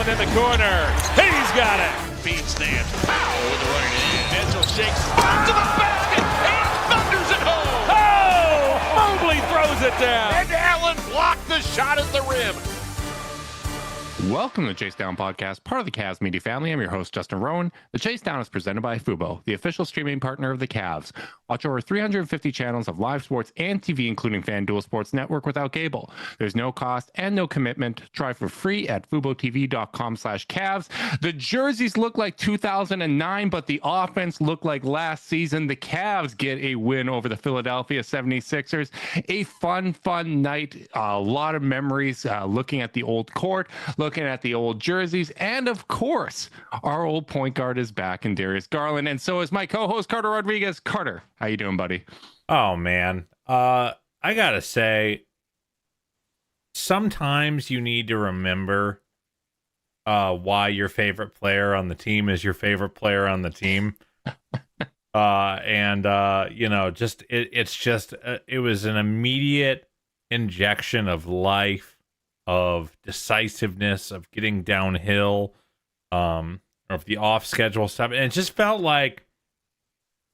Garland in the corner. He's got it. Feed stands. Pow! With the running in. Mitchell shakes to the basket and thunders it home. Oh! Mobley throws it down. And Allen blocked the shot at the rim. Welcome to the Chase Down Podcast, part of the Cavs media family. I'm your host, Justin Rowan. The Chase Down is presented by Fubo, the official streaming partner of the Cavs. Watch over 350 channels of live sports and TV, including FanDuel Sports Network without cable. There's no cost and no commitment. Try for free at FuboTV.com/Cavs. The jerseys look like 2009, but the offense looked like last season. The Cavs get a win over the Philadelphia 76ers. A fun night. A lot of memories looking at the old court, looking at the old jerseys, and of course, our old point guard is back in Darius Garland, and so is my co-host Carter Rodriguez. Carter, how you doing, buddy? Oh man, I gotta say, sometimes you need to remember why your favorite player on the team is your favorite player on the team. It was an immediate injection of life, of decisiveness, of getting downhill, of the off schedule stuff. And it just felt like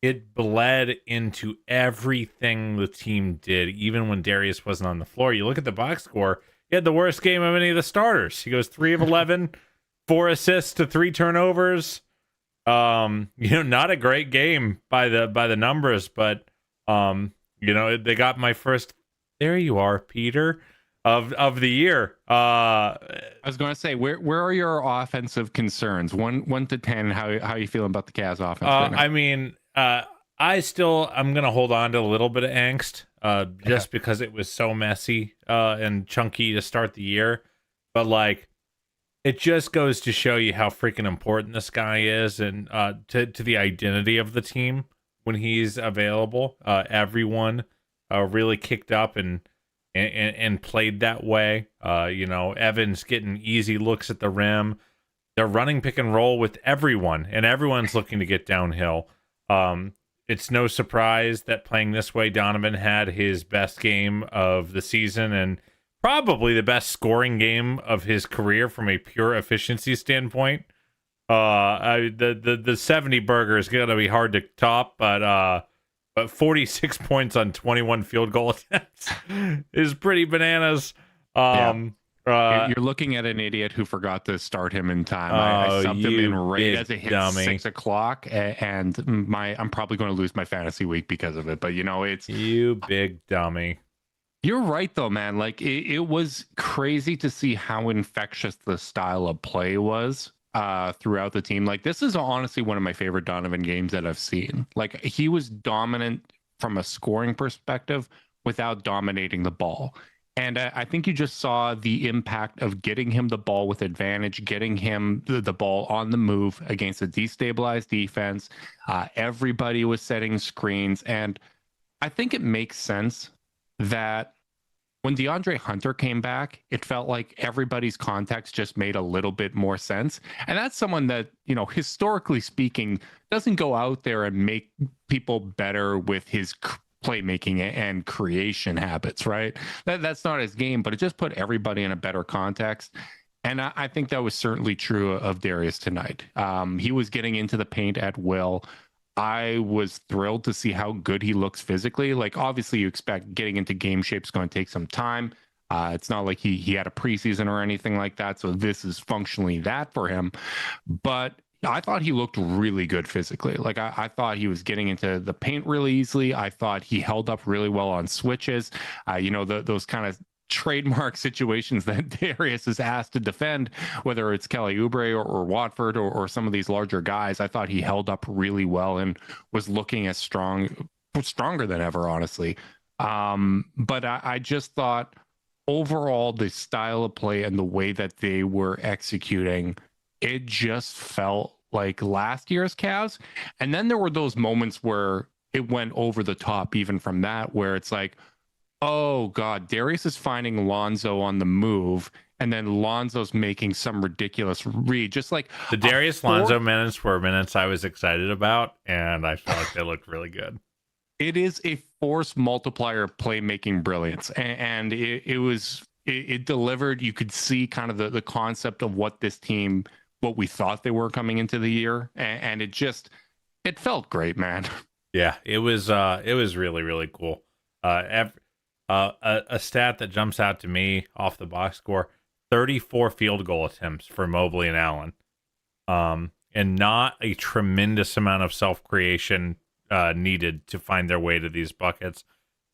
it bled into everything the team did, even when Darius wasn't on the floor. You look at the box score, he had the worst game of any of the starters. He goes 3 of 11, 4 assists to 3 turnovers. Not a great game by the numbers, but they got my first, there you are, Peter, of the year. I was going to say, where are your offensive concerns? 1 to 10. How you feeling about the Cavs offense? Right now? I mean, I'm going to hold on to a little bit of angst, just because it was so messy and chunky to start the year. But like, it just goes to show you how freaking important this guy is, and to the identity of the team when he's available. Everyone really kicked up and played that way. Evans getting easy looks at the rim. They're running pick and roll with everyone, and everyone's looking to get downhill. It's no surprise that playing this way, Donovan had his best game of the season and probably the best scoring game of his career from a pure efficiency standpoint. The 70 burger is going to be hard to top, but 46 points on 21 field goal attempts is pretty bananas. You're looking at an idiot who forgot to start him in time. I subbed him in right as it hit 6 o'clock, and I'm probably going to lose my fantasy week because of it. But it's you big dummy. You're right though, man. Like it was crazy to see how infectious the style of play was throughout the team. Like, this is honestly one of my favorite Donovan games that I've seen. Like, he was dominant from a scoring perspective without dominating the ball. And I think you just saw the impact of getting him the ball with advantage, getting him the ball on the move against a destabilized defense. Everybody was setting screens. And I think it makes sense that when DeAndre Hunter came back, it felt like everybody's context just made a little bit more sense. And that's someone that, historically speaking, doesn't go out there and make people better with his playmaking and creation habits, right? That's not his game, but it just put everybody in a better context. And I think that was certainly true of Darius tonight. He was getting into the paint at will. I was thrilled to see how good he looks physically. Like, obviously, you expect getting into game shape is going to take some time. It's not like he had a preseason or anything like that. So this is functionally that for him. But I thought he looked really good physically. Like, I thought he was getting into the paint really easily. I thought he held up really well on switches. Those kind of trademark situations that Darius is asked to defend, whether it's Kelly Oubre or Watford or some of these larger guys. I thought he held up really well and was looking as stronger than ever, honestly. But I just thought overall the style of play and the way that they were executing, it just felt like last year's Cavs. And then there were those moments where it went over the top, even from that, where it's like, oh God, Darius is finding Lonzo on the move, and then Lonzo's making some ridiculous read. Just like the Darius Lonzo minutes were minutes I was excited about, and I felt like they looked really good. It is a force multiplier playmaking brilliance, and it was it delivered. You could see kind of the concept of what this team, what we thought they were coming into the year, and it felt great, man. Yeah, it was really, really cool. A stat that jumps out to me off the box score: 34 field goal attempts for Mobley and Allen, and not a tremendous amount of self creation needed to find their way to these buckets.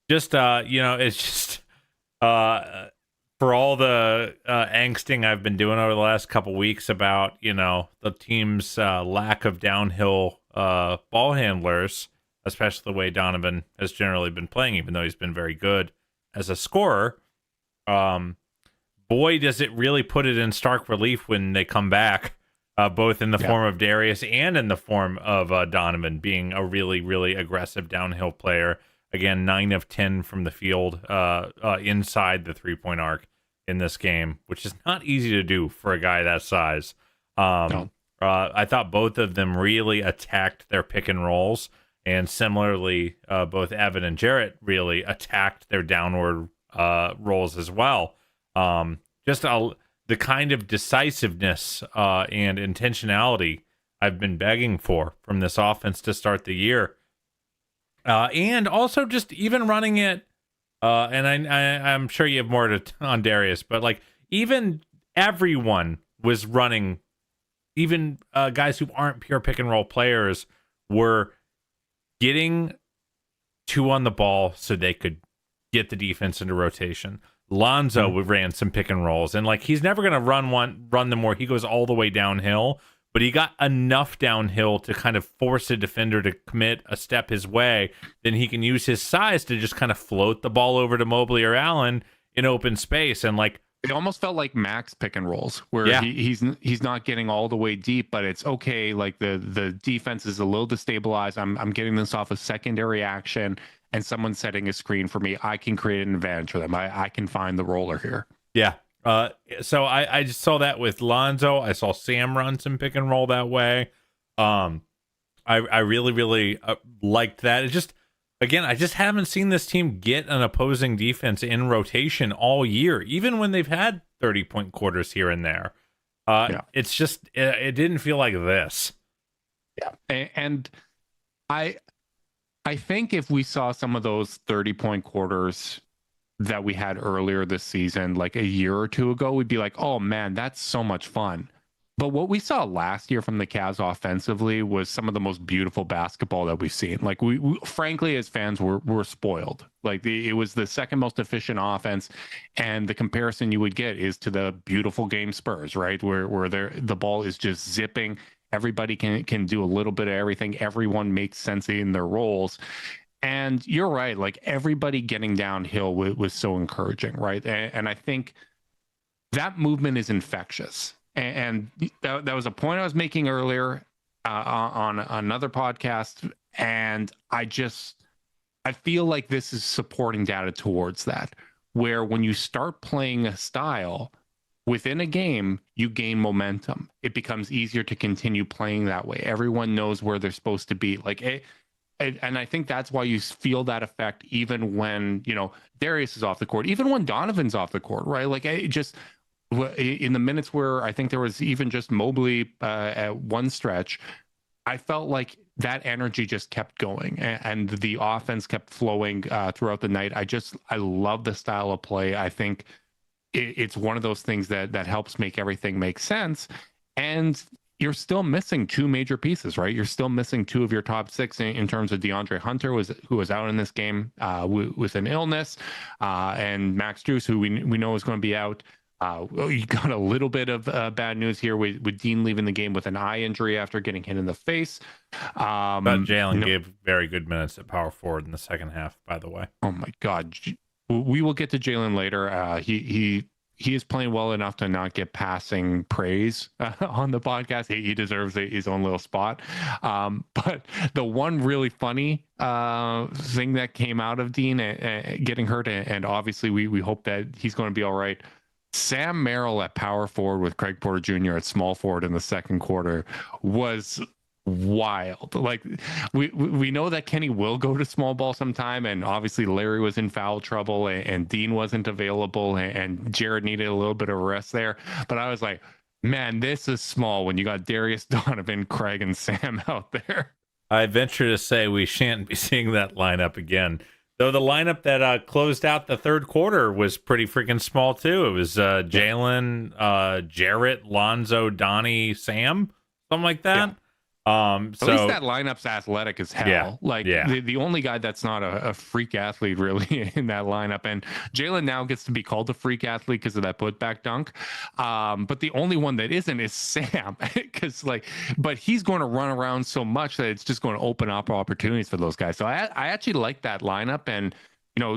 Just it's just for all the angsting I've been doing over the last couple weeks about the team's lack of downhill ball handlers, especially the way Donovan has generally been playing, even though he's been very good as a scorer. Boy, does it really put it in stark relief when they come back, both in the form of Darius and in the form of Donovan being a really, really aggressive downhill player. Again, 9 of 10 from the field inside the 3-point arc in this game, which is not easy to do for a guy that size. No. I thought both of them really attacked their pick and rolls, and similarly, both Evan and Jarrett really attacked their downward rolls as well. The kind of decisiveness and intentionality I've been begging for from this offense to start the year. And also just even running it, and I'm sure you have more on Darius, but like even everyone was running, even guys who aren't pure pick and roll players were getting 2 on the ball so they could get the defense into rotation. Lonzo ran some pick and rolls, and like he's never going to run them where he goes all the way downhill, but he got enough downhill to kind of force a defender to commit a step his way. Then he can use his size to just kind of float the ball over to Mobley or Allen in open space. And like, it almost felt like Max pick and rolls where he's not getting all the way deep, but it's okay. Like the defense is a little destabilized. I'm getting this off a secondary action, and someone's setting a screen for me. I can create an advantage for them. I can find the roller here. Yeah. So I just saw that with Lonzo. I saw Sam run some pick and roll that way. I really, really liked that. It just, again, I just haven't seen this team get an opposing defense in rotation all year, even when they've had 30-point quarters here and there. It's just, it didn't feel like this. Yeah. And I think if we saw some of those 30-point quarters that we had earlier this season, like a year or two ago, we'd be like, oh man, that's so much fun. But what we saw last year from the Cavs offensively was some of the most beautiful basketball that we've seen. Like we frankly, as fans, we're spoiled. Like it was the second most efficient offense, and the comparison you would get is to the beautiful game Spurs, right? Where the ball is just zipping. Everybody can do a little bit of everything. Everyone makes sense in their roles. And you're right, like everybody getting downhill was so encouraging, right? And I think that movement is infectious. And that was a point I was making earlier on another podcast. And I feel like this is supporting data towards that, where when you start playing a style within a game, you gain momentum. It becomes easier to continue playing that way. Everyone knows where they're supposed to be. And I think that's why you feel that effect even when, Darius is off the court, even when Donovan's off the court, right? Like it just in the minutes where I think there was even just Mobley at one stretch, I felt like that energy just kept going and the offense kept flowing throughout the night. I love the style of play. I think it's one of those things that helps make everything make sense. And you're still missing 2 major pieces, right? You're still missing 2 of your top 6 in terms of DeAndre Hunter, who was out in this game with an illness, and Max Strus, who we know is going to be out. You got a little bit of bad news here with Dean leaving the game with an eye injury after getting hit in the face. But Jalen gave very good minutes at power forward in the second half, by the way. Oh my God. We will get to Jalen later. He is playing well enough to not get passing praise on the podcast. He deserves his own little spot. But the one really funny thing that came out of Dean getting hurt, and obviously we hope that he's going to be all right. Sam Merrill at power forward with Craig Porter Jr. at small forward in the second quarter was wild. Like we know that Kenny will go to small ball sometime, and obviously Larry was in foul trouble, and Dean wasn't available, and Jared needed a little bit of rest there. But I was like, man, this is small when you got Darius, Donovan, Craig, and Sam out there. I venture to say we shan't be seeing that lineup again. Though the lineup that closed out the third quarter was pretty freaking small too. It was Jalen, Jarrett, Lonzo, Donnie, Sam, something like that. Yeah. At least that lineup's athletic as hell. The only guy that's not a freak athlete really in that lineup, and Jalen now gets to be called a freak athlete because of that putback dunk. But the only one that isn't is Sam, but he's going to run around so much that it's just going to open up opportunities for those guys. So I actually like that lineup, and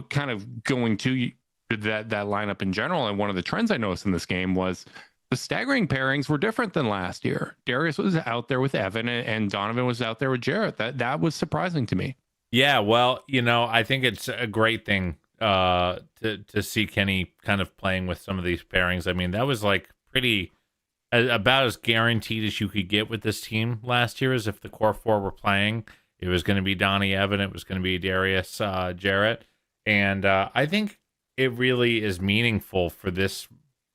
kind of going to that lineup in general. And one of the trends I noticed in this game was the staggering pairings were different than last year. Darius was out there with Evan, and Donovan was out there with Jarrett. That was surprising to me. Yeah, well, I think it's a great thing to see Kenny kind of playing with some of these pairings. I mean, that was like pretty about as guaranteed as you could get with this team last year. As if the core four were playing, it was going to be Donnie, Evan, it was going to be Darius, Jarrett, and I think it really is meaningful for this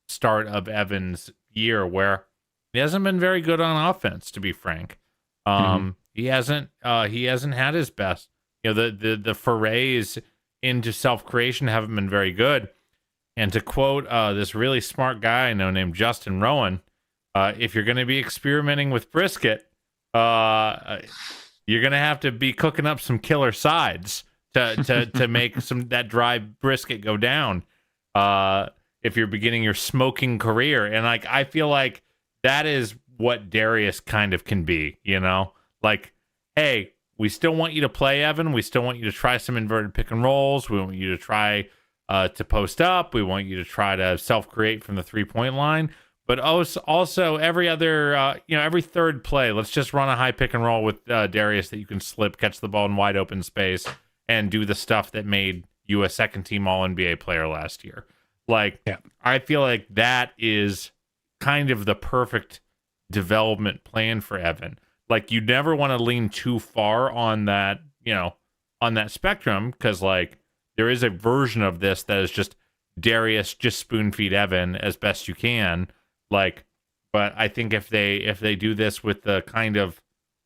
start of Evan's year, where he hasn't been very good on offense, to be frank. He hasn't had his best. The forays into self-creation haven't been very good. And to quote this really smart guy I know named Justin Rowan, if you're going to be experimenting with brisket, you're going to have to be cooking up some killer sides to make that dry brisket go down. If you're beginning your smoking career. And I feel like that is what Darius kind of can be, like, hey, we still want you to play Evan. We still want you to try some inverted pick and rolls. We want you to try to post up. We want you to try to self-create from the 3-point line. But also every other, every third play, let's just run a high pick and roll with Darius that you can slip, catch the ball in wide open space, and do the stuff that made you a second team All-NBA player last year. I feel like that is kind of the perfect development plan for Evan. Like, you never want to lean too far on that, on that spectrum, because there is a version of this that is just Darius just spoon feed Evan as best you can. But I think if they do this with the kind of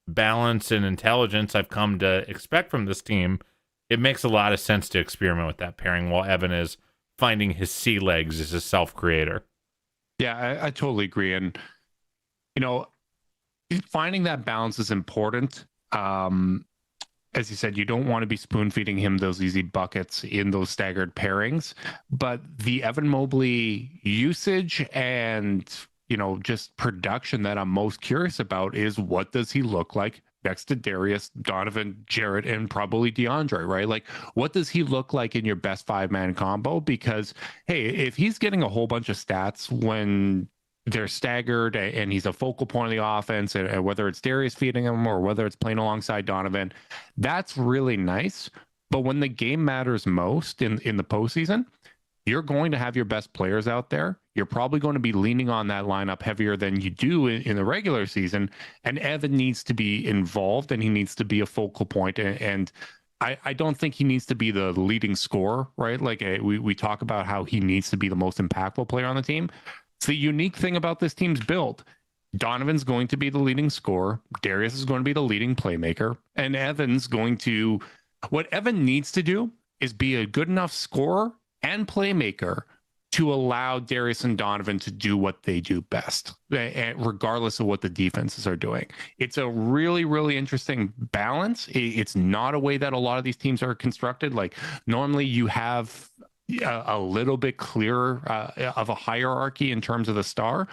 balance and intelligence I've come to expect from this team, it makes a lot of sense to experiment with that pairing while Evan is finding his sea legs as a self-creator. Yeah, I totally agree. And, finding that balance is important. As you said, you don't want to be spoon feeding him those easy buckets in those staggered pairings, but the Evan Mobley usage and, just production that I'm most curious about is, what does he look like next to Darius, Donovan, Jarrett, and probably DeAndre, right? What does he look like in your best 5-man combo? Because, hey, if he's getting a whole bunch of stats when they're staggered and he's a focal point of the offense, and whether it's Darius feeding him or whether it's playing alongside Donovan, that's really nice. But when the game matters most in the postseason, you're going to have your best players out there. You're probably going to be leaning on that lineup heavier than you do in the regular season. And Evan needs to be involved, and he needs to be a focal point. And I don't think he needs to be the leading scorer, right? We talk about how he needs to be the most impactful player on the team. It's the unique thing about this team's build. Donovan's going to be the leading scorer. Darius is going to be the leading playmaker. And what Evan needs to do is be a good enough scorer and playmaker to allow Darius and Donovan to do what they do best, regardless of what the defenses are doing. It's a really, really interesting balance. It's not a way that a lot of these teams are constructed. Normally you have a little bit clearer of a hierarchy in terms of the star,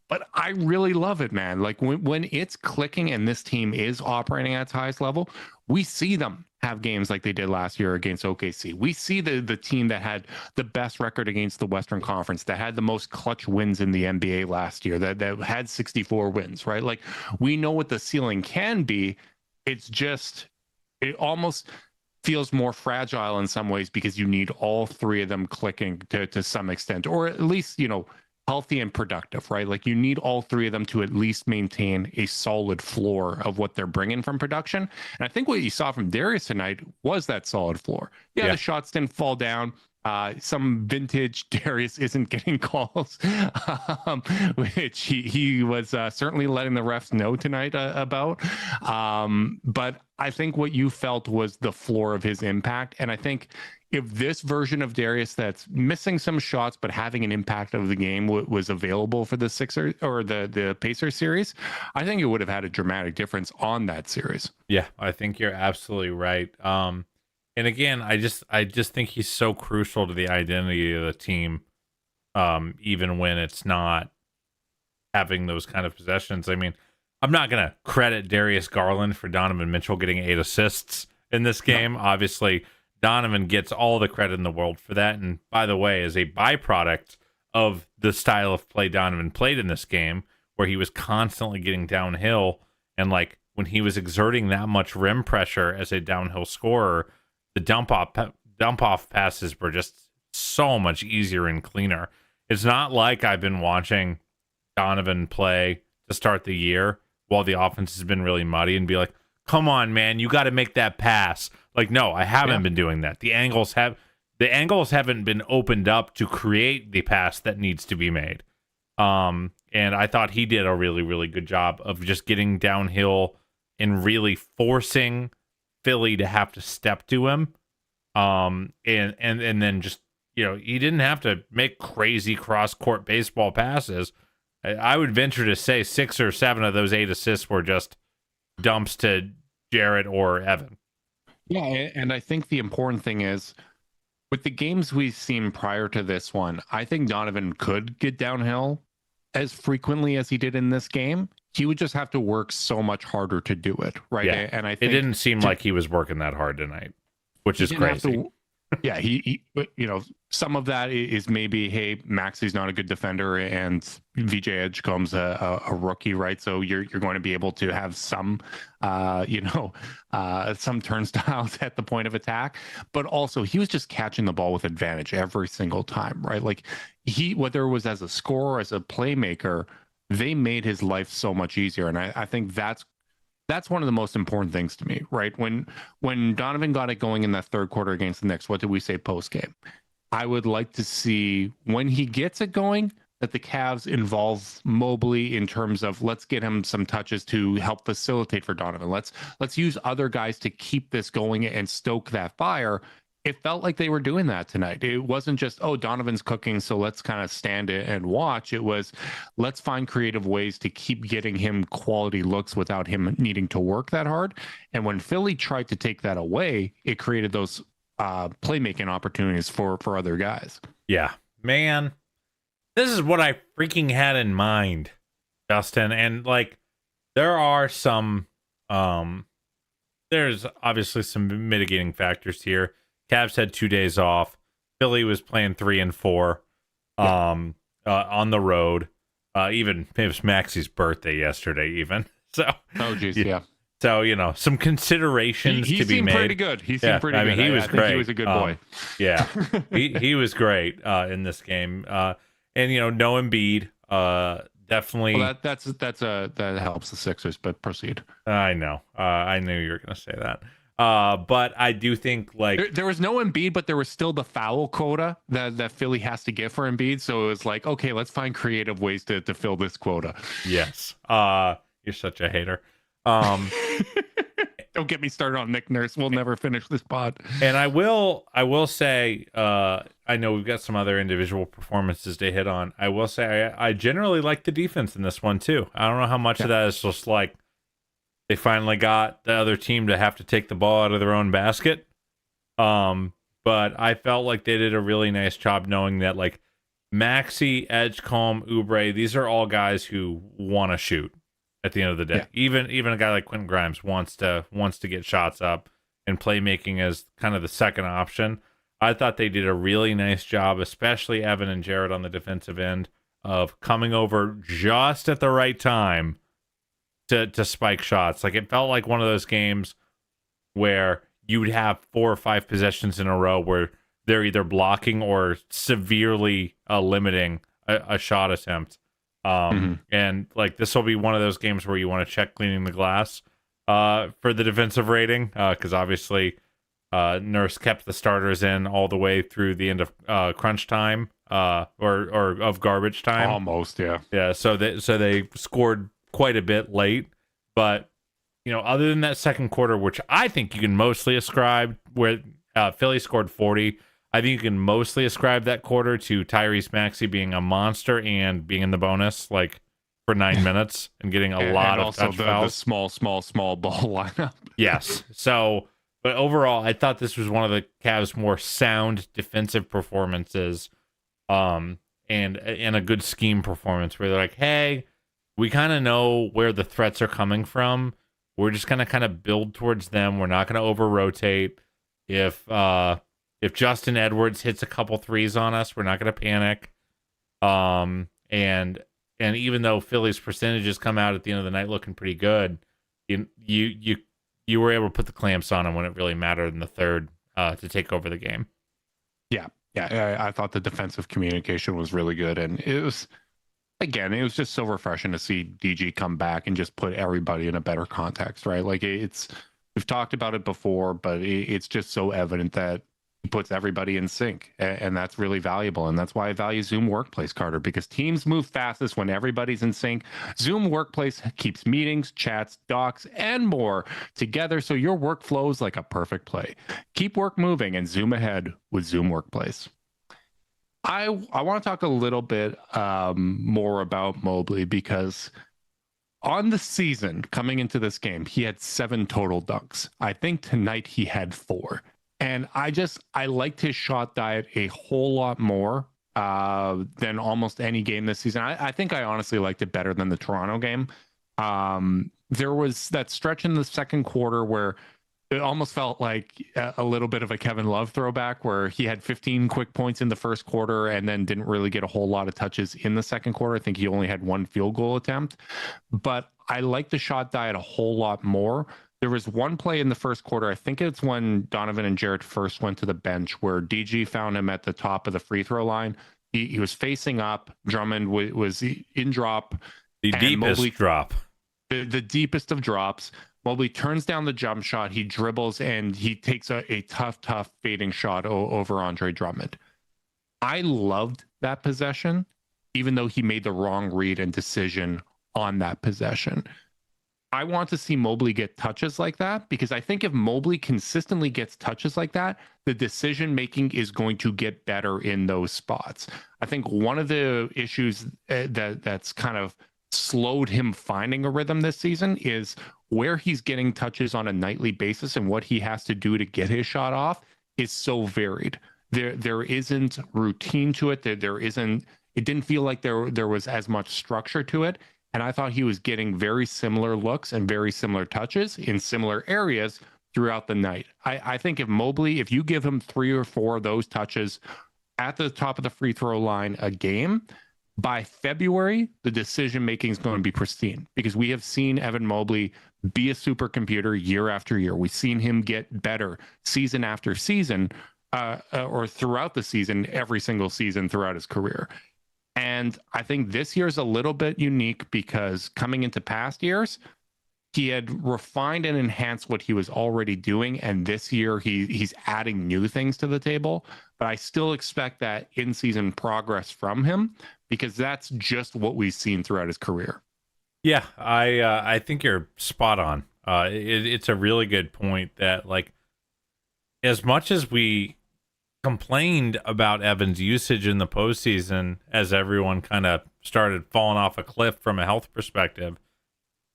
but I really love it, man. When it's clicking and this team is operating at its highest level, we see them have games like they did last year against OKC. We see the team that had the best record against the Western Conference, that had the most clutch wins in the NBA last year, that had 64 wins, right? We know what the ceiling can be. It's just, it almost feels more fragile in some ways because you need all three of them clicking to some extent, or at least, healthy and productive, right? Like you need all three of them to at least maintain a solid floor of what they're bringing from production. And I think what you saw from Darius tonight was that solid floor. Yeah, the shots didn't fall down. Some vintage Darius isn't getting calls, which he was certainly letting the refs know tonight about. But I think what you felt was the floor of his impact. And I think if this version of Darius that's missing some shots but having an impact of the game was available for the Sixers or the Pacers series, I think it would have had a dramatic difference on that series. Yeah, I think you're absolutely right. And again, I just think he's so crucial to the identity of the team, even when it's not having those kind of possessions. I mean, I'm not going to credit Darius Garland for Donovan Mitchell getting 8 assists in this game. No. Obviously, Donovan gets all the credit in the world for that. And by the way, as a byproduct of the style of play Donovan played in this game, where he was constantly getting downhill, and like when he was exerting that much rim pressure as a downhill scorer, the dump off passes were just so much easier and cleaner. It's not like I've been watching Donovan play to start the year while the offense has been really muddy and be like, come on, man, you got to make that pass. Like, no, I haven't been doing that. The angles haven't been opened up to create the pass that needs to be made. And I thought he did a really, really good job of just getting downhill and really forcing Philly to have to step to him. And then just, he didn't have to make crazy cross-court baseball passes. I would venture to say 6 or 7 of those 8 assists were just dumps to Jarrett or Evan. Yeah, and I think the important thing is, with the games we've seen prior to this one, I think Donovan could get downhill as frequently as he did in this game. He would just have to work so much harder to do it, right? Yeah. And I think it didn't seem like he was working that hard tonight, which is crazy. Yeah, he some of that is maybe, hey, Maxi's not a good defender and VJ Edgecombe's a rookie, right? So you're going to be able to have some some turnstiles at the point of attack, but also he was just catching the ball with advantage every single time, right? Like whether it was as a scorer, as a playmaker, they made his life so much easier. And I think that's one of the most important things to me, right? When Donovan got it going in that third quarter against the Knicks, what did we say post game? I would like to see when he gets it going that the Cavs involve Mobley in terms of let's get him some touches to help facilitate for Donovan. Let's use other guys to keep this going and stoke that fire. It felt like they were doing that tonight. It wasn't just, oh, Donovan's cooking, so let's kind of stand it and watch. It was, let's find creative ways to keep getting him quality looks without him needing to work that hard. And when Philly tried to take that away, it created those playmaking opportunities for other guys. Yeah, man, this is what I freaking had in mind, Justin. And like, there are some, there's obviously some mitigating factors here. Cavs had 2 days off. Philly was playing 3 and 4 on the road. Even it was Maxi's birthday yesterday, even. So geez, yeah. So some considerations to be made. He seemed pretty good. He seemed pretty good. He was great. He was a good boy. Yeah, he was great in this game. And no Embiid. Definitely. Well, that helps the Sixers. But proceed. I know. I knew you were going to say that. But I do think there was no Embiid, but there was still the foul quota that Philly has to get for Embiid. So it was like, okay, let's find creative ways to fill this quota. Yes. You're such a hater. Don't get me started on Nick Nurse. We'll never finish this pod. And I will say, I know we've got some other individual performances to hit on. I will say I generally like the defense in this one too. I don't know how much of that is just like they finally got the other team to have to take the ball out of their own basket. But I felt like they did a really nice job knowing that like Maxey, Edgecombe, Oubre, these are all guys who want to shoot at the end of the day. Yeah. Even a guy like Quentin Grimes wants to get shots up, and playmaking as kind of the second option. I thought they did a really nice job, especially Evan and Jarrett on the defensive end, of coming over just at the right time to spike shots. Like it felt like one of those games where you would have 4 or 5 possessions in a row where they're either blocking or severely limiting a shot attempt. And like this will be one of those games where you want to check cleaning the glass for the defensive rating, because obviously Nurse kept the starters in all the way through the end of crunch time, or of garbage time. Almost, yeah. Yeah, so they scored quite a bit late, but other than that second quarter, which I think you can mostly ascribe where Philly scored 40, I think you can mostly ascribe that quarter to Tyrese Maxey being a monster and being in the bonus like for 9 minutes and getting a lot of touch fouls. The small ball lineup. Yes. So, but overall, I thought this was one of the Cavs' more sound defensive performances, and a good scheme performance where they're like, hey, we kind of know where the threats are coming from. We're just going to kind of build towards them. We're not going to over rotate. If Justin Edwards hits a couple threes on us, we're not going to panic. And even though Philly's percentages come out at the end of the night looking pretty good, you were able to put the clamps on them when it really mattered in the third to take over the game. Yeah. I thought the defensive communication was really good, and it was just so refreshing to see DG come back and just put everybody in a better context, right? Like we've talked about it before, but it's just so evident that he puts everybody in sync, and that's really valuable. And that's why I value Zoom Workplace, Carter, because teams move fastest when everybody's in sync. Zoom Workplace keeps meetings, chats, docs, and more together, so your work flows like a perfect play. Keep work moving and zoom ahead with Zoom Workplace. I want to talk a little bit more about Mobley, because on the season coming into this game, he had 7 total dunks. I think tonight he had 4. And I liked his shot diet a whole lot more than almost any game this season. I think I honestly liked it better than the Toronto game. There was that stretch in the second quarter where it almost felt like a little bit of a Kevin Love throwback, where he had 15 quick points in the first quarter and then didn't really get a whole lot of touches in the second quarter. I think he only had 1 field goal attempt. But I like the shot diet a whole lot more. There was one play in the first quarter, I think it's when Donovan and Jarrett first went to the bench, where DG found him at the top of the free throw line. He was facing up. Drummond was in drop. The deepest drop. The deepest of drops. Mobley turns down the jump shot. He dribbles and he takes a tough fading shot over Andre Drummond. I loved that possession, even though he made the wrong read and decision on that possession. I want to see Mobley get touches like that, because I think if Mobley consistently gets touches like that, the decision making is going to get better in those spots. I think one of the issues that's kind of slowed him finding a rhythm this season is where he's getting touches on a nightly basis, and what he has to do to get his shot off is so varied. There isn't routine to it. It didn't feel like there was as much structure to it. And I thought he was getting very similar looks and very similar touches in similar areas throughout the night. I think if you give him 3 or 4 of those touches at the top of the free throw line a game, by February, the decision making is going to be pristine, because we have seen Evan Mobley be a supercomputer year after year. We've seen him get better season after season, or throughout the season, every single season throughout his career. And I think this year is a little bit unique, because coming into past years, he had refined and enhanced what he was already doing. And this year he's adding new things to the table. But I still expect that in-season progress from him, because that's just what we've seen throughout his career. Yeah, I think you're spot on. It's a really good point that, like, as much as we complained about Evan's usage in the postseason, as everyone kind of started falling off a cliff from a health perspective,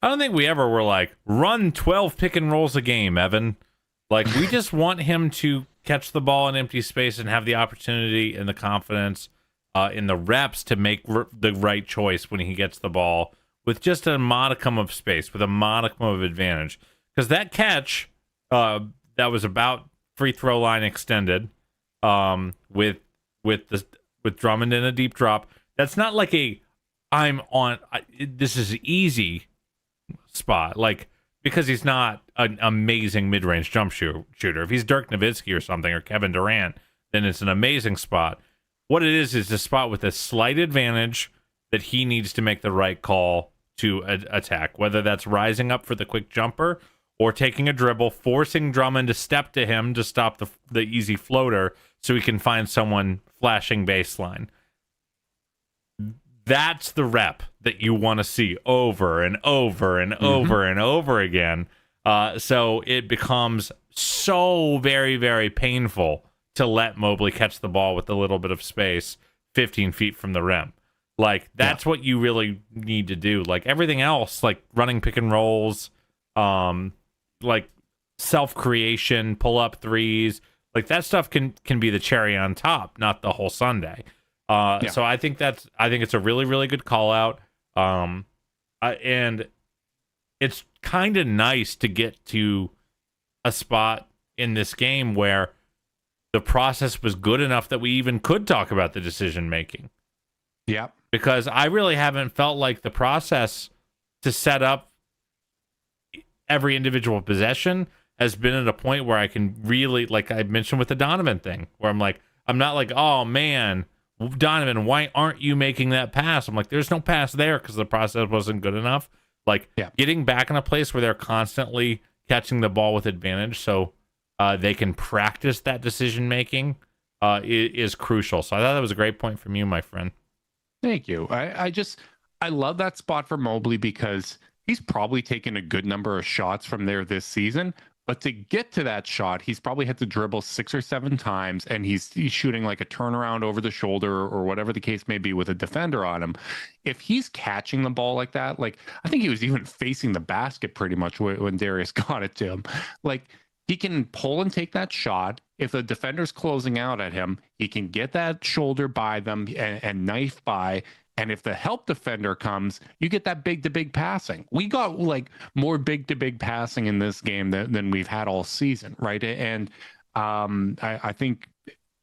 I don't think we ever were like, run 12 pick and rolls a game, Evan. Like, we just want him to catch the ball in empty space and have the opportunity and the confidence in the reps to make the right choice when he gets the ball with just a modicum of space, with a modicum of advantage. Because that catch that was about free throw line extended, with Drummond in a deep drop, that's not like this is easy spot, like, because he's not an amazing mid-range jump shooter. If he's Dirk Nowitzki or something, or Kevin Durant, then it's an amazing spot. what it is a spot with a slight advantage that he needs to make the right call to attack, whether that's rising up for the quick jumper or taking a dribble, forcing Drummond to step to him to stop the easy floater so he can find someone flashing baseline. That's the rep that you want to see over and over and over and over again. So it becomes so very, very painful to let Mobley catch the ball with a little bit of space 15 feet from the rim. Like, that's what you really need to do. Like, everything else, like running pick and rolls, like self-creation, pull-up threes, like that stuff can be the cherry on top, not the whole sundae. So I think it's a really, really good call out. And it's kind of nice to get to a spot in this game where the process was good enough that we even could talk about the decision making. Yeah. Because I really haven't felt like the process to set up every individual possession has been at a point where I can really, like I mentioned with the Donovan thing, where I'm not like, oh man, Donovan, why aren't you making that pass? I'm like, there's no pass there because the process wasn't good enough. Like, getting back in a place where they're constantly catching the ball with advantage so they can practice that decision making is crucial. So I thought that was a great point from you, my friend. Thank you. I love that spot for Mobley because he's probably taken a good number of shots from there this season. But to get to that shot, he's probably had to dribble 6 or 7 times, and he's shooting like a turnaround over the shoulder or whatever the case may be with a defender on him. If he's catching the ball like that, like I think he was even facing the basket pretty much when Darius got it to him. Like, he can pull and take that shot. If the defender's closing out at him, he can get that shoulder by them and knife by. And if the help defender comes, you get that big to big passing. We got like more big to big passing in this game than we've had all season, right? And I think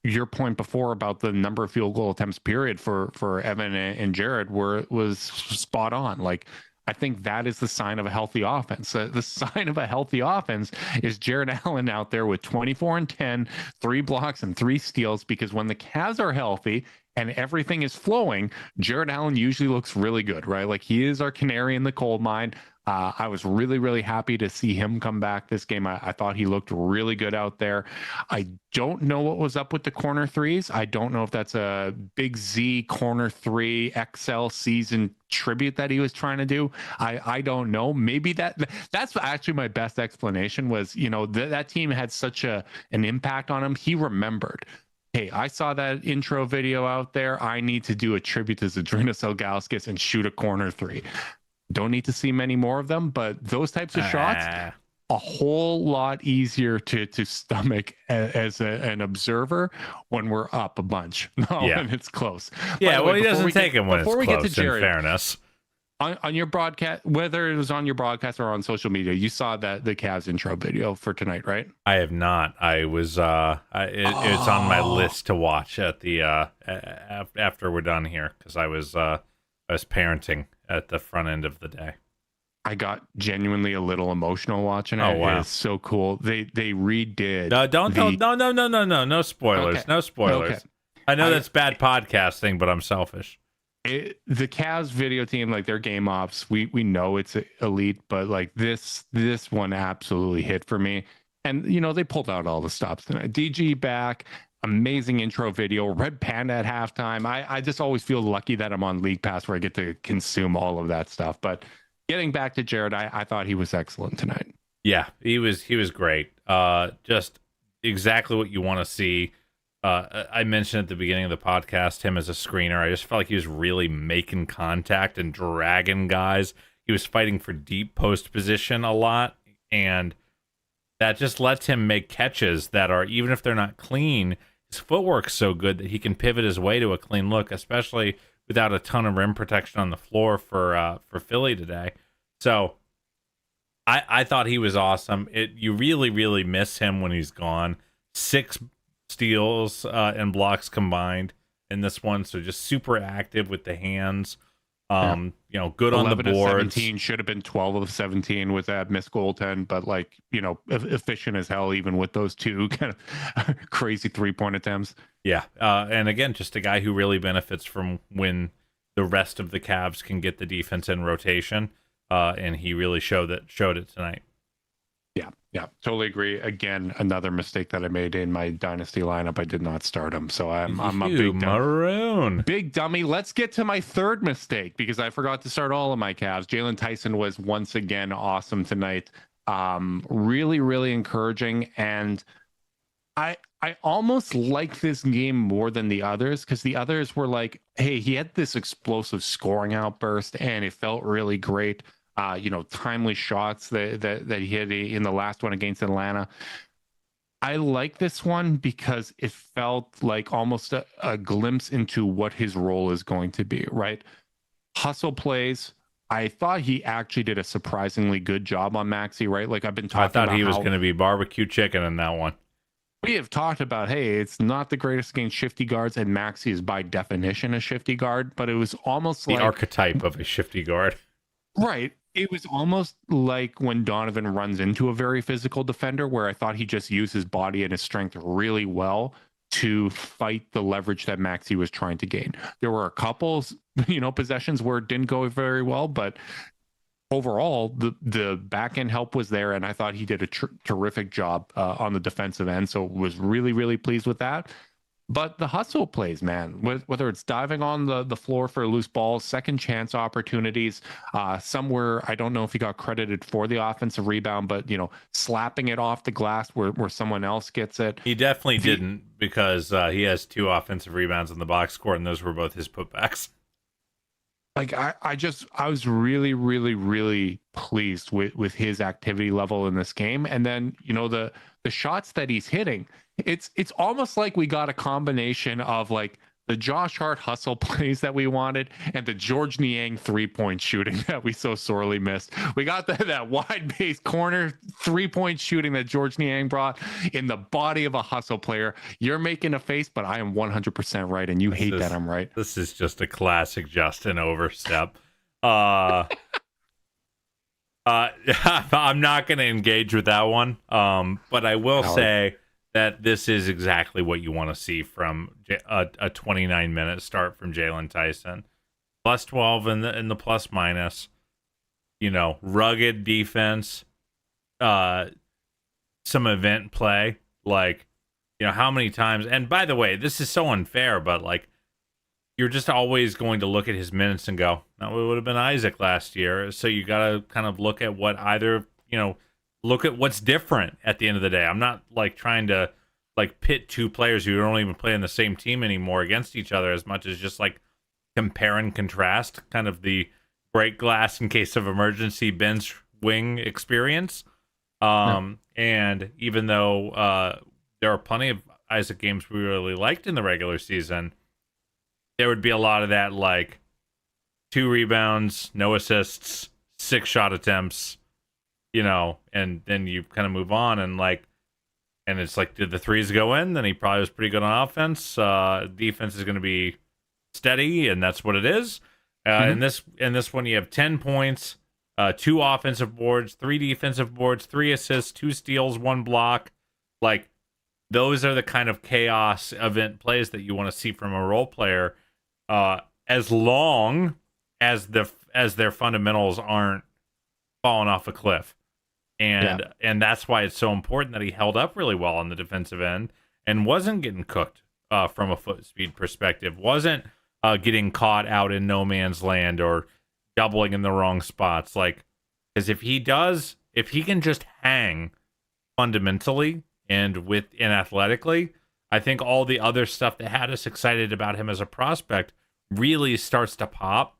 your point before about the number of field goal attempts period for Evan and Jared was spot on. Like, I think that is the sign of a healthy offense. The sign of a healthy offense is Jared Allen out there with 24 and 10, 3 blocks and 3 steals, because when the Cavs are healthy and everything is flowing, Jared Allen usually looks really good, right? Like, he is our canary in the coal mine. I was really, really happy to see him come back this game. I thought he looked really good out there. I don't know what was up with the corner threes. I don't know if that's a Big Z corner 3 XL season tribute that he was trying to do. I don't know. Maybe that's actually my best explanation was, that team had such an impact on him. He remembered, hey, I saw that intro video out there. I need to do a tribute to Zydrunas Ilgauskas and shoot a corner 3. Don't need to see many more of them, but those types of shots, a whole lot easier to stomach as an observer when we're up a bunch, not when it's close. Yeah, well, he doesn't take him when it's close, in fairness. On your broadcast, whether it was on your broadcast or on social media, you saw the Cavs intro video for tonight, right? I have not. I was it's on my list to watch at the after we're done here, because I was parenting at the front end of the day. I got genuinely a little emotional watching it. Oh, wow. It's so cool. They redid. No spoilers. Okay. No spoilers. Okay. I know that's bad podcasting, but I'm selfish. The Cavs video team, like their game ops, we know it's elite, but like this one absolutely hit for me. And they pulled out all the stops tonight. DG back, amazing intro video, Red Panda at halftime. I just always feel lucky that I'm on League Pass where I get to consume all of that stuff. But getting back to Jared, I thought he was excellent tonight. Yeah, he was great. Just exactly what you want to see. I mentioned at the beginning of the podcast him as a screener. I just felt like he was really making contact and dragging guys. He was fighting for deep post position a lot, and that just lets him make catches that are, even if they're not clean, his footwork's so good that he can pivot his way to a clean look, especially without a ton of rim protection on the floor for Philly today. So I thought he was awesome. You really, really miss him when he's gone. 6 steals and blocks combined in this one, so just super active with the hands. Good on the 11 of boards. 17 should have been 12 of 17 with that missed goaltend, but like, efficient as hell, even with those two kind of crazy 3-point attempts. Yeah. And again, just a guy who really benefits from when the rest of the Cavs can get the defense in rotation. And he really showed it tonight. Yeah, totally agree. Again, another mistake that I made in my dynasty lineup. I did not start him, so I'm a big dummy. Let's get to my third mistake because I forgot to start all of my Cavs. Jalen Tyson was once again awesome tonight. Really, really encouraging, and I almost like this game more than the others because the others were like, hey, he had this explosive scoring outburst, and it felt really great. Timely shots that he hit in the last one against Atlanta. I like this one because it felt like almost a glimpse into what his role is going to be, right? Hustle plays. I thought he actually did a surprisingly good job on Maxey, right? Like I've been talking about I thought he was going to be barbecue chicken in that one. We have talked about, hey, it's not the greatest against shifty guards, and Maxey is by definition a shifty guard, but it was almost the like archetype of a shifty guard. Right. It was almost like when Donovan runs into a very physical defender, where I thought he just used his body and his strength really well to fight the leverage that Maxey was trying to gain. There were a couple, possessions where it didn't go very well, but overall, the back end help was there, and I thought he did a terrific job on the defensive end. So was really, really pleased with that. But the hustle plays, man, whether it's diving on the floor for loose balls, second chance opportunities, somewhere, I don't know if he got credited for the offensive rebound, but, slapping it off the glass where someone else gets it. He definitely didn't because he has 2 offensive rebounds in the box score, and those were both his putbacks. Like, I was really, really, really pleased with his activity level in this game. And then, the shots that he's hitting, it's almost like we got a combination of like the Josh Hart hustle plays that we wanted and the George Niang 3-point shooting that we so sorely missed. We got that wide base corner 3-point shooting that George Niang brought in the body of a hustle player. You're making a face, but I am 100% right, and you hate that I'm right. This is just a classic Justin overstep. I'm not going to engage with that one, but I will say that this is exactly what you want to see from a 29-minute start from Jalen Tyson. Plus 12 in the plus minus, rugged defense, some event play. Like, how many times, and by the way, this is so unfair, but like, you're just always going to look at his minutes and go, no, it would have been Isaac last year. So you got to kind of look at what look at what's different at the end of the day. I'm not like trying to like pit 2 players who don't even play in the same team anymore against each other as much as just like compare and contrast, kind of the break glass in case of emergency bench wing experience. And even though there are plenty of Isaac games we really liked in the regular season, there would be a lot of that, like 2 rebounds, no assists, 6 shot attempts, and then you kind of move on and it's like, did the threes go in? Then he probably was pretty good on offense. Defense is going to be steady, and that's what it is. In this one, you have 10 points, 2 offensive boards, 3 defensive boards, 3 assists, 2 steals, 1 block. Like, those are the kind of chaos event plays that you want to see from a role player, as long as their fundamentals aren't falling off a cliff. And that's why it's so important that he held up really well on the defensive end and wasn't getting cooked from a foot speed perspective, wasn't getting caught out in no man's land or doubling in the wrong spots. Like, because if he can just hang fundamentally and athletically, I think all the other stuff that had us excited about him as a prospect really starts to pop.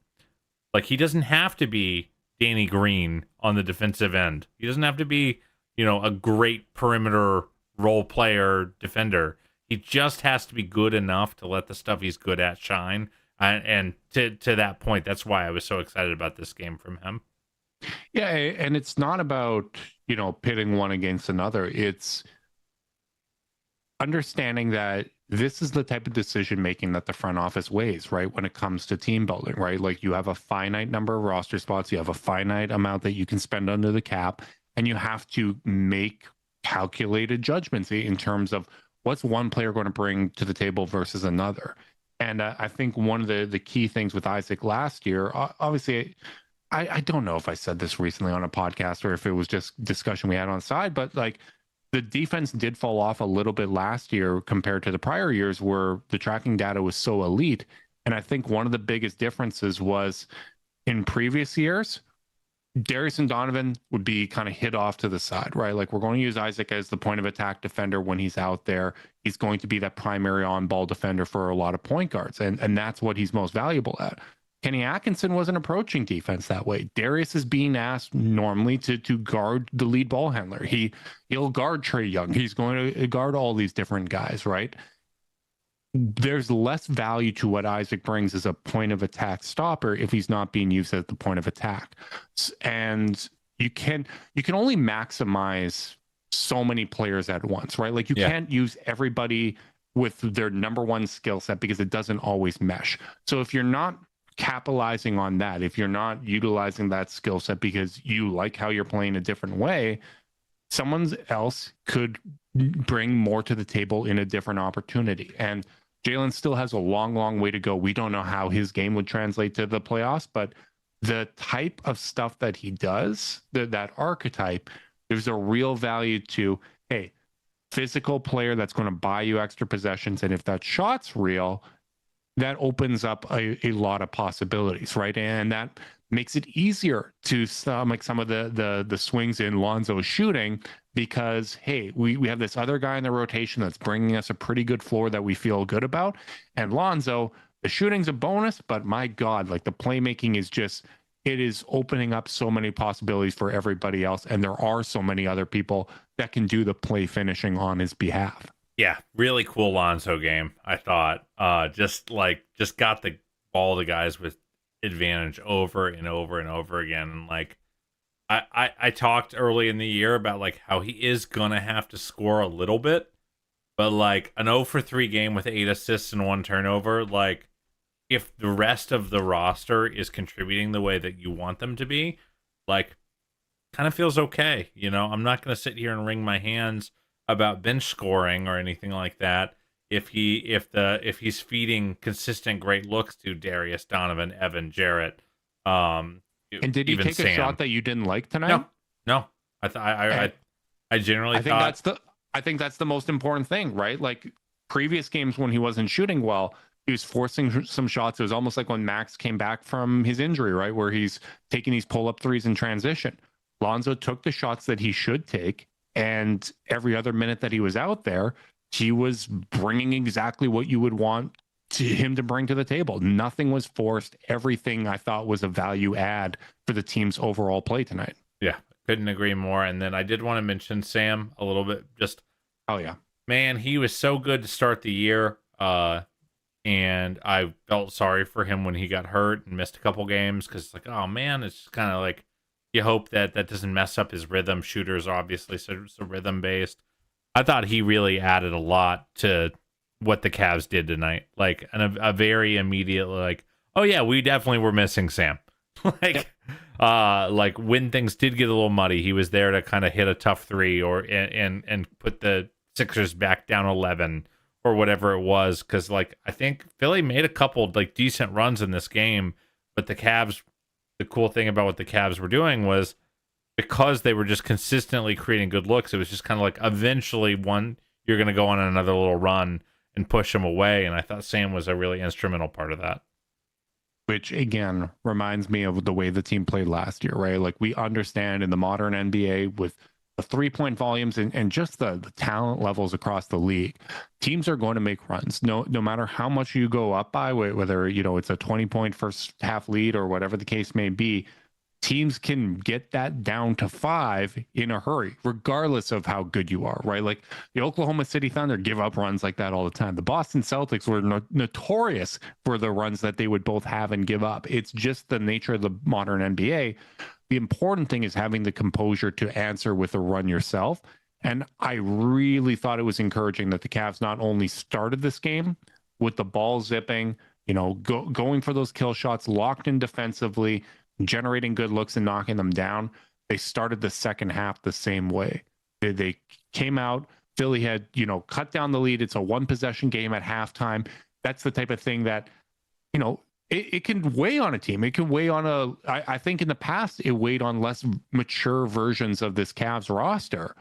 Like, he doesn't have to be Danny Green on the defensive end. He doesn't have to be, a great perimeter role player defender. He just has to be good enough to let the stuff he's good at shine. And to that point, that's why I was so excited about this game from him. Yeah, and it's not about, pitting one against another. It's understanding that this is the type of decision making that the front office weighs, right? When it comes to team building, right? Like you have a finite number of roster spots, you have a finite amount that you can spend under the cap, and you have to make calculated judgments in terms of what's one player going to bring to the table versus another. And I think one of the key things with Isaac last year, obviously, I don't know if I said this recently on a podcast or if it was just discussion we had on the side, but like the defense did fall off a little bit last year compared to the prior years where the tracking data was so elite. And I think one of the biggest differences was in previous years, Darius and Donovan would be kind of hit off to the side, right? Like we're going to use Isaac as the point of attack defender when he's out there. He's going to be that primary on-ball defender for a lot of point guards, and that's what he's most valuable at. Kenny Atkinson wasn't approaching defense that way. Darius is being asked normally to guard the lead ball handler. He'll guard Trae Young. He's going to guard all these different guys, right? There's less value to what Isaac brings as a point of attack stopper if he's not being used as the point of attack. And you can only maximize so many players at once, right? Like you can't use everybody with their number one skill set because it doesn't always mesh. So if you're not capitalizing on that, if you're not utilizing that skill set because you like how you're playing a different way, someone else could bring more to the table in a different opportunity. And Jalen still has a long way to go. We don't know how his game would translate to the playoffs, but the type of stuff that he does, that archetype, there's a real value to, hey, physical player that's going to buy you extra possessions. And if that shot's real, that opens up a lot of possibilities, right? And that makes it easier to make some of the swings in Lonzo's shooting because, hey, we have this other guy in the rotation that's bringing us a pretty good floor that we feel good about. And Lonzo, the shooting's a bonus, but my God, like the playmaking is just, it is opening up so many possibilities for everybody else. And there are so many other people that can do the play finishing on his behalf. Yeah, really cool Lonzo game, I thought. Just got the ball to guys with advantage over and over and over again. And like I talked early in the year about like how he is gonna have to score a little bit, but like an 0 for 3 game with 8 assists and 1 turnover, like if the rest of the roster is contributing the way that you want them to be, like kind of feels okay. You know, I'm not gonna sit here and wring my hands about bench scoring or anything like that. If he's feeding consistent great looks to Darius, Donovan, Evan, Jarrett, and did he take Sam. a shot that you didn't like tonight? No. I generally thought I think that's the most important thing, right? Like previous games when he wasn't shooting well, he was forcing some shots. It was almost like when Max came back from his injury, right, where he's taking these pull-up threes in transition. Lonzo took the shots that he should take, and every other minute that he was out there, he was bringing exactly what you would want him to bring to the table. Nothing was forced. Everything I thought was a value add for the team's overall play tonight. Yeah, couldn't agree more. And then I did want to mention Sam a little bit. Just, oh yeah, man, he was so good to start the year. And I felt sorry for him when he got hurt and missed a couple games because, like, oh man, it's just kind of like you hope that doesn't mess up his rhythm. Shooters obviously so rhythm based. I thought he really added a lot to what the Cavs did tonight. Like a very immediate, like, oh yeah, we definitely were missing Sam. Like when things did get a little muddy, he was there to kind of hit a tough three and put the Sixers back down 11 or whatever it was. Because like I think Philly made a couple like decent runs in this game, but the Cavs. The cool thing about what the Cavs were doing was because they were just consistently creating good looks, it was just kind of like eventually you're going to go on another little run and push them away. And I thought Sam was a really instrumental part of that. Which again reminds me of the way the team played last year, right? Like we understand in the modern NBA with the 3-point volumes and just the talent levels across the league, teams are going to make runs. No matter how much you go up by, whether it's a 20-point first half lead or whatever the case may be, teams can get that down to 5 in a hurry, regardless of how good you are, right? Like the Oklahoma City Thunder give up runs like that all the time. The Boston Celtics were notorious for the runs that they would both have and give up. It's just the nature of the modern NBA. The important thing is having the composure to answer with a run yourself. And I really thought it was encouraging that the Cavs not only started this game with the ball zipping, going for those kill shots, locked in defensively, generating good looks and knocking them down. They started the second half the same way. They came out. Philly had, cut down the lead. It's a one possession game at halftime. That's the type of thing that, it can weigh on a team. It can weigh on I think in the past, it weighed on less mature versions of this Cavs roster.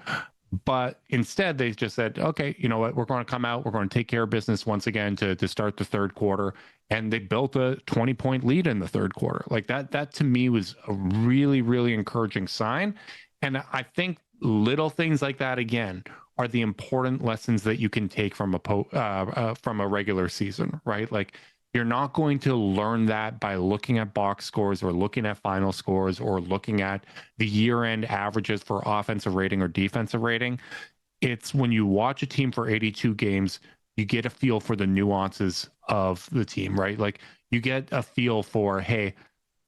But instead, they just said, okay, you know what? We're going to come out. We're going to take care of business once again to start the third quarter. And they built a 20-point lead in the third quarter. Like that to me was a really, really encouraging sign. And I think little things like that, again, are the important lessons that you can take from a regular season, right? Like, you're not going to learn that by looking at box scores or looking at final scores or looking at the year-end averages for offensive rating or defensive rating. It's when you watch a team for 82 games, you get a feel for the nuances of the team, right? Like, you get a feel for, hey,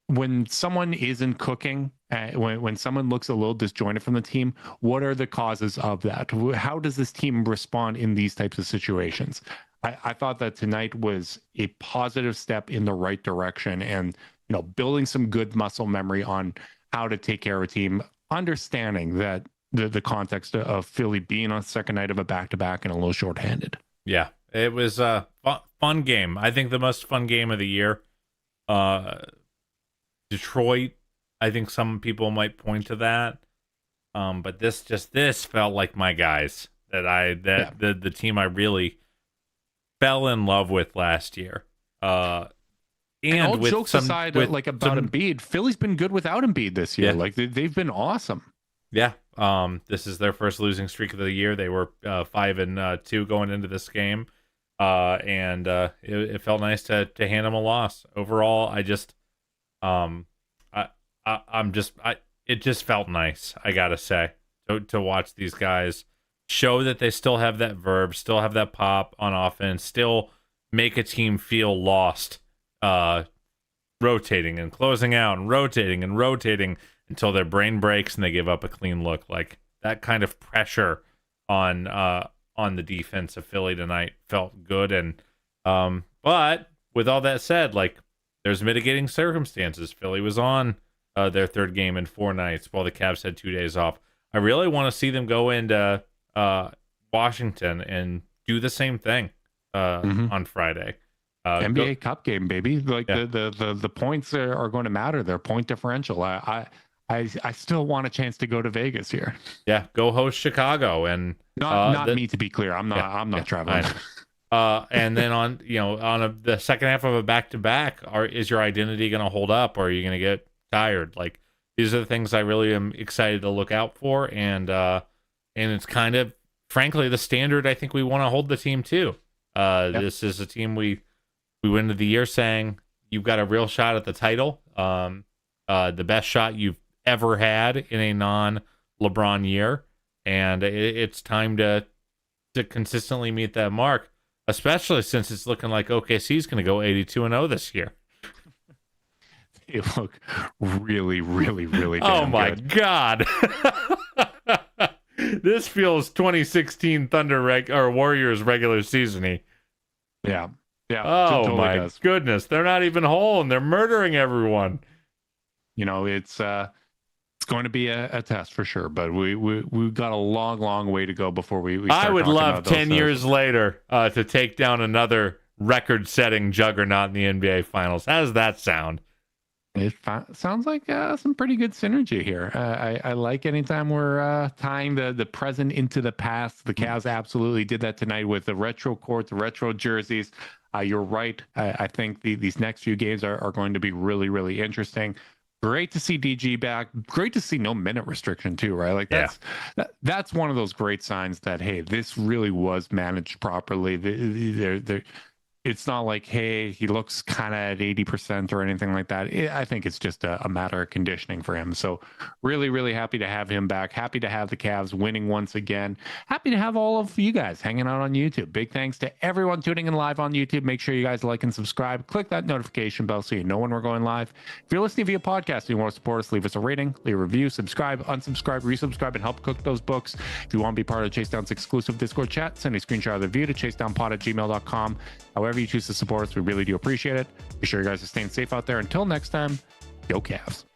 when someone isn't cooking, when someone looks a little disjointed from the team, what are the causes of that? How does this team respond in these types of situations? I thought that tonight was a positive step in the right direction, and building some good muscle memory on how to take care of a team, understanding that the context of Philly being on the second night of a back-to-back and a little shorthanded. Yeah, it was a fun game. I think the most fun game of the year. Detroit, I think some people might point to that, but this felt like my guys the team I really fell in love with last year. And all with jokes aside, like about Embiid, Philly's been good without Embiid this year. Yeah. Like they've been awesome. Yeah. This is their first losing streak of the year. They were 5-2 going into this game. And it felt nice to hand them a loss. Overall, it just felt nice, I gotta say, to watch these guys show that they still have that verb, still have that pop on offense, still make a team feel lost, rotating and closing out and rotating until their brain breaks and they give up a clean look. Like, that kind of pressure on the defense of Philly tonight felt good. And but with all that said, like, there's mitigating circumstances. Philly was on their third game in 4 nights while the Cavs had 2 days off. I really want to see them go into Washington and do the same thing on Friday. NBA Cup game, baby. Like, yeah. The points are going to matter. Their point differential. I still want a chance to go to Vegas here. Yeah, go host Chicago and not me, to be clear. I'm not traveling. And then on the second half of a back-to-back, is your identity going to hold up, or are you going to get tired? Like, these are the things I really am excited to look out for, and it's kind of, frankly, the standard I think we want to hold the team to. This is a team we went into the year saying, you've got a real shot at the title, the best shot you've ever had in a non-LeBron year, and it's time to consistently meet that mark, especially since it's looking like OKC's going to go 82-0 this year. They look really, really, really damn Oh my good. God. This feels 2016 Thunder or Warriors regular season-y. Yeah. Oh totally my does. goodness. They're not even whole and they're murdering everyone. It's going to be a test for sure, but we've got a long way to go before we start. I would love 10 years years later to take down another record-setting juggernaut in the NBA Finals. How does that sound? It sounds like some pretty good synergy here. I like anytime we're tying the present into the past. The Cavs absolutely did that tonight with the retro court, the retro jerseys. You're right. I think these next few games are going to be really, really interesting. Great to see DG back. Great to see no minute restriction too, right? Like that's one of those great signs that, hey, this really was managed properly. it's not like, hey, he looks kind of at 80% or anything like that. I think it's just a matter of conditioning for him. So really, really happy to have him back. Happy to have the Cavs winning once again. Happy to have all of you guys hanging out on YouTube. Big thanks to everyone tuning in live on YouTube. Make sure you guys like and subscribe. Click that notification bell so you know when we're going live. If you're listening via podcast and you want to support us, leave us a rating, leave a review, subscribe, unsubscribe, resubscribe, and help cook those books. If you want to be part of Chase Down's exclusive Discord chat, send a screenshot of the view to chasedownpod@gmail.com. However you choose to support us, we really do appreciate it. Be sure you guys are staying safe out there. Until next time, go Cavs.